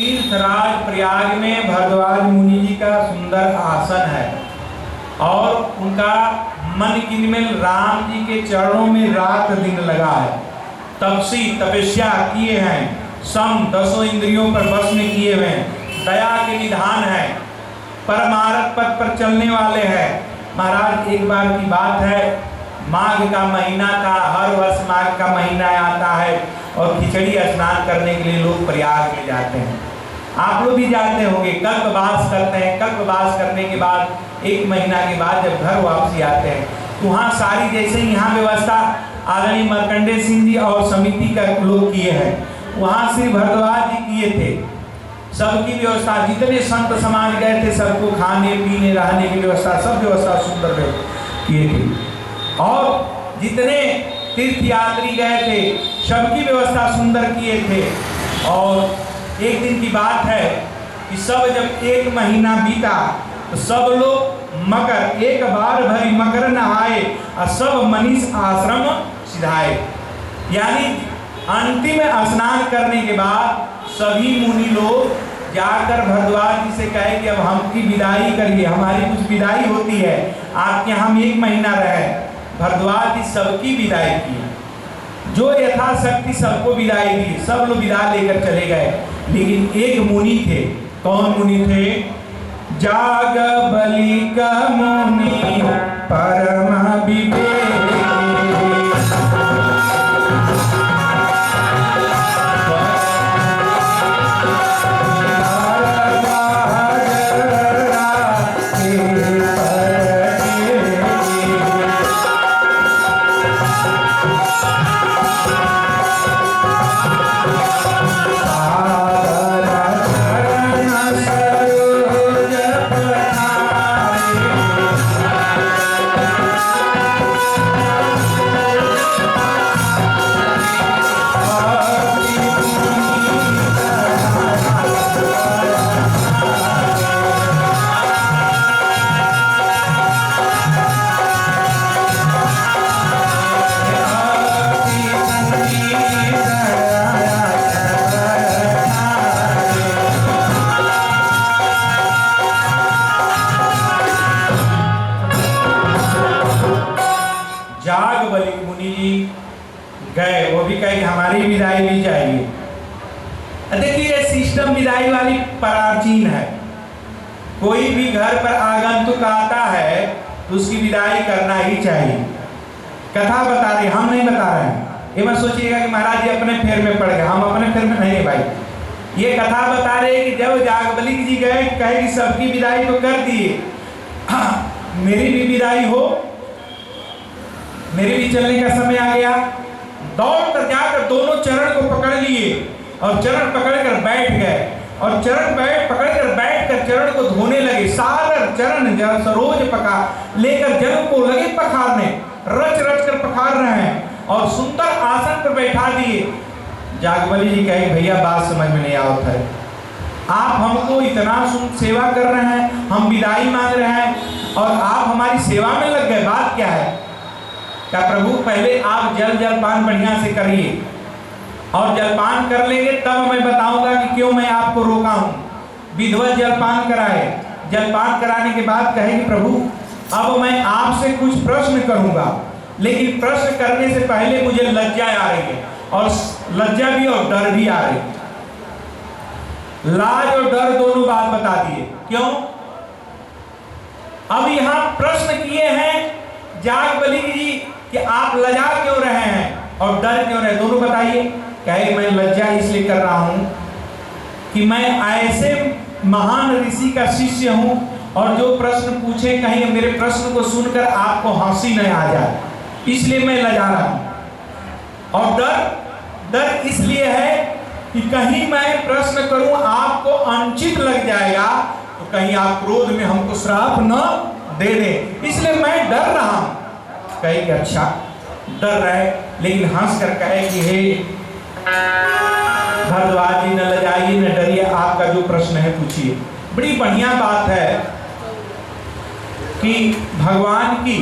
तीर्थराज प्रयाग में भरद्वाज मुनि जी का सुंदर आसन है और उनका मन किनमेल राम जी के चरणों में रात दिन लगा है। तपसी तपस्या किए हैं, सम 10 इंद्रियों पर बस में किए हुए हैं, दया के निधान है, परमार्थ पथ पर चलने वाले हैं। महाराज एक बार की बात है, माघ का महीना था, हर वर्ष माघ का महीना आता है और खिचड़ी स्नान करने के लिए लोग प्रयाग में जाते हैं। आप लोग भी जाते होंगे, कल्पवास करते हैं। कल्पवास करने के बाद 1 महीना के बाद जब घर वापसी आते हैं तो वहाँ सारी जैसे यहाँ व्यवस्था आदरणीय मार्कंडेय सिंह जी और समिति का लोग किए हैं, वहाँ श्री भरद्वाज जी किए थे। सबकी व्यवस्था, जितने संत समाज गए थे सबको खाने पीने रहने की व्यवस्था, सब व्यवस्था सुंदर किए थे। और जितने तीर्थ यात्री गए थे सबकी व्यवस्था सुंदर किए थे। और एक दिन की बात है कि सब जब 1 महीना बीता तो सब लोग मकर, एक बार भरी मकर नहाए और सब मनीष आश्रम सिधाए। यानी अंतिम स्नान करने के बाद सभी मुनि लोग जाकर भरद्वाज जी से कहे कि अब हमकी विदाई करिए, हमारी कुछ विदाई होती है, आपके हम 1 महीना रहे। भरद्वाज जी सबकी विदाई की, जो यथाशक्ति सबको विदाई दी, सब लोग विदा लेकर चले गए। लेकिन एक मुनि थे, कौन मुनि थे? जागबलिक मुनि परम विवेक, गए, वो भी कहे कि हमारी विदाई भी चाहिए। देखिए ये सिस्टम विदाई वाली प्राचीन है। कोई भी घर पर आगंतुक आता है तो उसकी विदाई करना ही चाहिए। कथा बता रहे, हम नहीं बता रहे हैं। ये मत सोचिएगा कि महाराज जी अपने फेर में पड़ गए, हम अपने फेर में नहीं है भाई। ये कथा बता रहे हैं कि जब जागबलिक जी गए, कहे कि सबकी विदाई तो कर दिए, मेरी भी विदाई हो, मेरे भी चलने का समय आ गया। दौड़ कर जाकर दोनों चरण को पकड़ लिए और चरण पकड़कर बैठ गए और चरण पकड़कर बैठकर चरण को धोने लगे। सागर चरण सरोज पका लेकर जल को लगे पखारने, रच रच कर पखार रहे हैं और सुंदर आसन पर बैठा दिए। जागबली जी कहे भैया बात समझ में नहीं आवत है, आप हमको इतना सेवा कर रहे हैं, हम विदाई मांग रहे हैं और आप हमारी सेवा में लग गए, बात क्या है? क्या प्रभु पहले आप जलपान बढ़िया से करिए और जलपान कर लेंगे तब मैं बताऊंगा कि क्यों मैं आपको रोका हूँ। विधिवत जलपान कराए, जलपान कराने के बाद कहे कि प्रभु अब मैं आपसे कुछ प्रश्न करूंगा, लेकिन प्रश्न करने से पहले मुझे लज्जा आ रही है और लज्जा भी और डर भी आ रही है। लाज और डर दोनों बात बता दिए। क्यों? अब यहाँ प्रश्न किए हैं जागबलिक जी कि आप लजा क्यों रहे हैं और डर क्यों रहे, दोनों बताइए। कहे मैं लज्जा इसलिए कर रहा हूं कि मैं ऐसे महान ऋषि का शिष्य हूं और जो प्रश्न पूछे कहीं मेरे प्रश्न को सुनकर आपको हंसी न आ जाए, इसलिए मैं लजा रहा हूं। और डर इसलिए है कि कहीं मैं प्रश्न करूं आपको अनुचित लग जाएगा तो कहीं आप क्रोध में हमको श्राप न दे दें, इसलिए मैं डर रहा हूं। कहे कि अच्छा डर रहे, लेकिन हंस कर कहे कि हे भरद्वाज जी न लजाइए न डरिए, आपका जो प्रश्न है पूछिए। बड़ी बढ़िया बात है कि भगवान की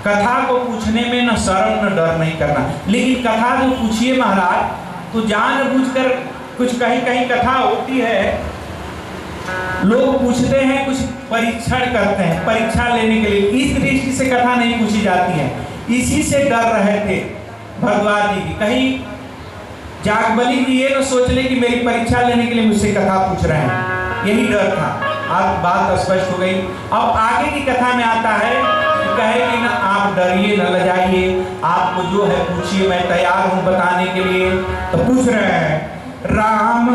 कथा को पूछने में न शर्म न डर नहीं करना, लेकिन कथा जो पूछिए महाराज तो जानबूझकर कुछ कहीं कहीं कथा होती है, लोग पूछते हैं, कुछ परीक्षण करते हैं परीक्षा लेने के लिए, इस दृष्टि से कथा नहीं पूछी जाती है। इसी से डर रहे थे भरद्वाज जी की, कहीं जागबली जी ये न सोच ले कि मेरी परीक्षा लेने के लिए मुझसे कथा पूछ रहे हैं, यही डर था। आज बात स्पष्ट हो गई। अब आगे की कथा में आता है कि कहे कि ना आप डरिए न लजाइए, आपको जो है पूछिए, मैं तैयार हूं बताने के लिए। तो पूछ रहे हैं, राम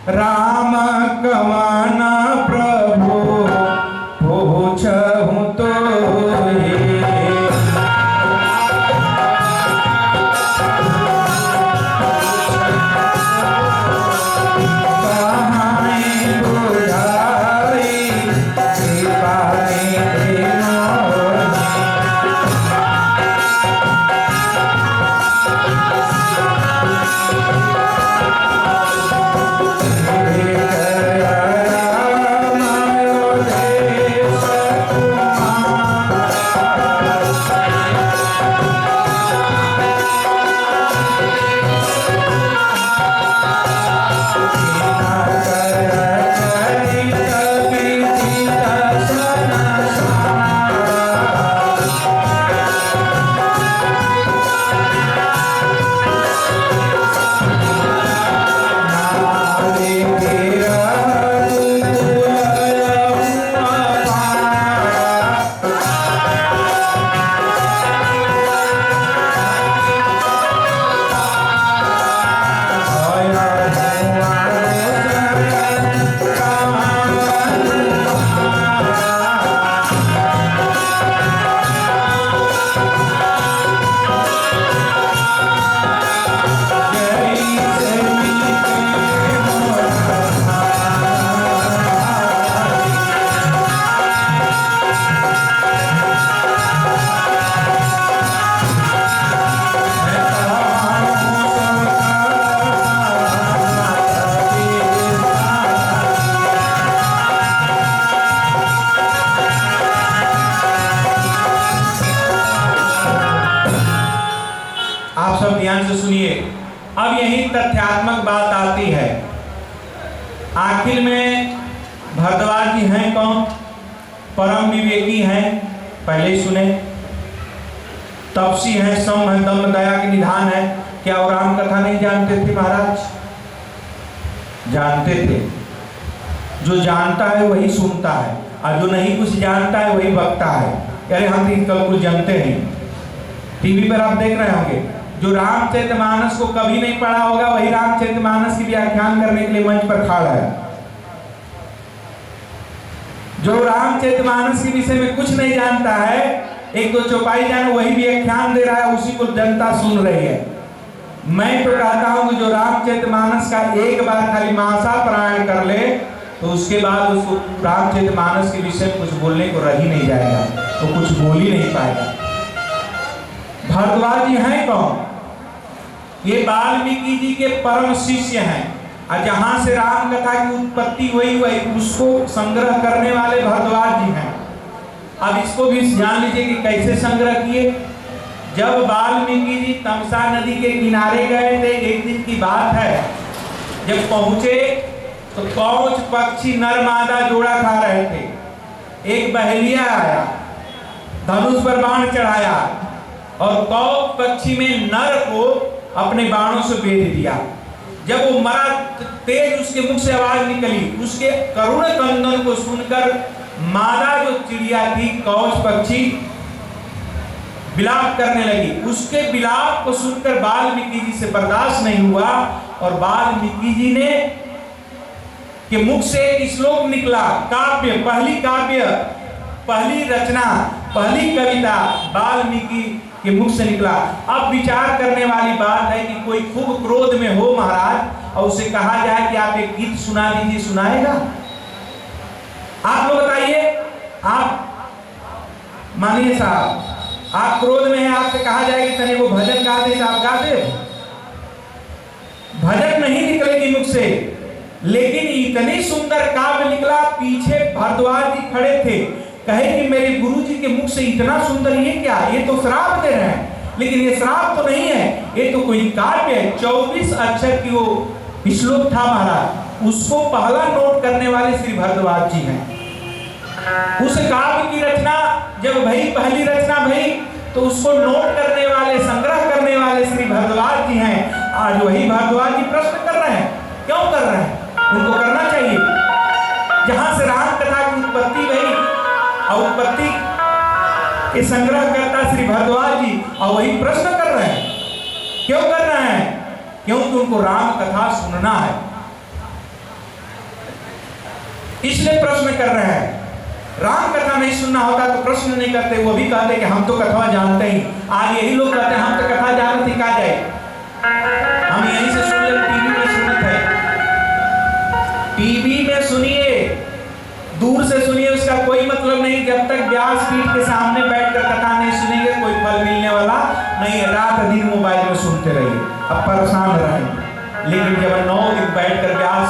राम कवाना प्रभु पूछहु तो अब यही तथ्यात्मक बात आती है। आखिर में भरद्वाज जी हैं कौन? परम विवेकी हैं, पहले सुने। तपसी हैं, सम है, दम दया के निधान है। क्या वो राम कथा नहीं जानते थे महाराज? जानते थे। जो जानता है वही सुनता है, और जो नहीं कुछ जानता है वही बकता है। अरे हम कल कुछ जानते नहीं। टीवी पर आप देख रहे होंगे, जो रामचरितमानस को कभी नहीं पढ़ा होगा वही रामचरितमानस की व्याख्यान करने के लिए मंच पर खड़ा है। जो रामचरितमानस के विषय में कुछ नहीं जानता है, एक दो चौपाई जाने वही व्याख्यान दे रहा है, उसी को जनता सुन रही है। मैं तो कहता हूं कि जो रामचरितमानस का एक बार खाली मासा पारायण कर ले तो उसके बाद उसको रामचरितमानस के विषय में कुछ बोलने को रह ही नहीं जाएगा, तो कुछ बोल ही नहीं पाएगा। भरद्वाज जी हैं कौन? ये वाल्मीकि जी के परम शिष्य हैं, और जहां से राम कथा की उत्पत्ति हुई वही उसको संग्रह करने वाले भरद्वाज जी हैं। अब इसको भी जान लीजिए कि कैसे संग्रह किए। जब वाल्मीकि जी तमसा नदी के किनारे गए थे, एक दिन की बात है, जब पहुंचे तो कौच पक्षी नर मादा जोड़ा खा रहे थे। एक बहेलिया आया, धनुष पर बाण चढ़ाया और कौच पक्षी में नर को अपने बाणों से बेध दिया। जब वो मरा, तेज उसके मुख से आवाज निकली। उसके करुण क्रंदन को सुनकर मादा जो चिड़िया थी, कौच पक्षी, विलाप करने लगी। उसके विलाप को सुनकर वाल्मीकि जी से बर्दाश्त नहीं हुआ, और वाल्मीकि जी ने के मुख से एक श्लोक निकला। काव्य, पहली रचना, पहली कविता वाल्मीकि के मुख से निकला। अब विचार करने वाली बात है कि कोई खूब क्रोध में हो महाराज और उसे कहा जाए कि आप एक गीत सुना दीजिए, सुनाएगा? आप लोग बताइए, आप मानिए साहब, आप क्रोध में हैं, आपसे कहा जाए कि तने वो भजन गा दे, आप गा दे? भजन नहीं निकलेगी मुख से। लेकिन इतनी सुंदर काव्य निकला। पीछे भरद्वाज जी खड़े थे, कहे कि मेरे गुरु जी के मुख से इतना सुंदर ये क्या? ये तो श्राप दे रहे हैं। लेकिन ये श्राप तो नहीं है, ये तो कोई काव्य है। 24 अक्षर की वो श्लोक था महाराज, उसको पहला नोट करने वाले श्री भारद्वाज जी हैं। उस काव्य की रचना जब भई, पहली रचना भई, तो उसको नोट करने वाले, संग्रह करने वाले श्री भारद्वाज जी हैं। आज वही भारद्वाज जी प्रश्न कर रहे हैं। क्यों कर रहे हैं? उनको करना चाहिए। जहां से राम कथा की उत्पत्ति भई और उत्पत्ति के संग्रह करता श्री भारद्वाज जी, और वही प्रश्न कर रहे हैं। क्यों कर रहे हैं? क्योंकि उनको राम कथा सुनना है, इसलिए प्रश्न कर रहे हैं। राम कथा नहीं सुनना होता तो प्रश्न नहीं करते, वो भी कहते कि हम तो कथा जानते ही। आज यही लोग कहते हैं हम तो कथा जानते ही, कहा जाए हम यहीं से सुन ले, टीवी में सुनते हैं। टीवी में सुनिए, दूर से सुनिए, उसका कोई मतलब नहीं। जब तक व्यासपीठ के सामने बैठकर कथा नहीं सुनेंगे कोई फल मिलने वाला नहीं है। रात दिन मोबाइल में सुनते रहिए, अब परेशान रहेंगे। लेकिन जब 9 दिन बैठकर व्यास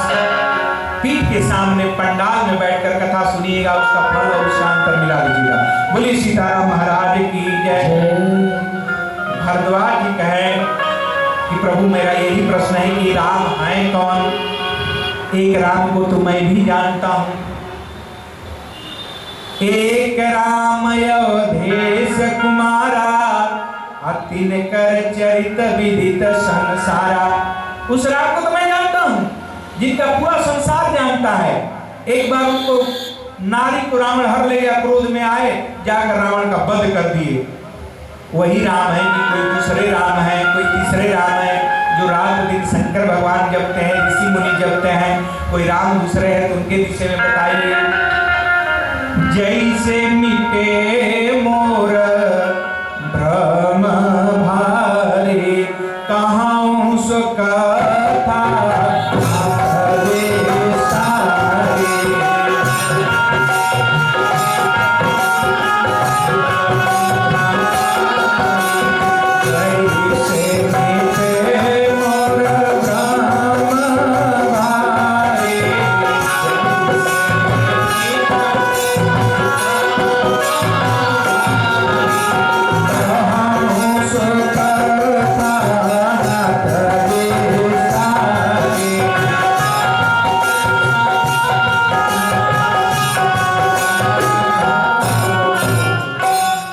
पीठ के सामने पंडाल में बैठकर कथा सुनिएगा, उसका फल और उसका अंतर मिला लीजिएगा। बोलिए सीताराम महाराज की जय। भारद्वाज जी कहें कि प्रभु मेरा यही प्रश्न है कि राम है कौन? एक राम को तो मैं भी जानता हूं। एक राम अयोधेश कुमारा, अतिन कर चरित विदित संसारा। उस राम को तो मैं जानता हूं जिनका पूरा संसार जानता है। एक बार उनको नारी को रावण हर ले गया, क्रोध में आए, जाकर रावण का वध कर दिए। वही राम है कि कोई दूसरे राम है, कोई तीसरे राम है जो रात दिन शंकर भगवान जपते हैं, ऋषि मुनि जपते हैं? कोई राम दूसरे हैं तो उनके विषय में बताइए। जैसे मिटे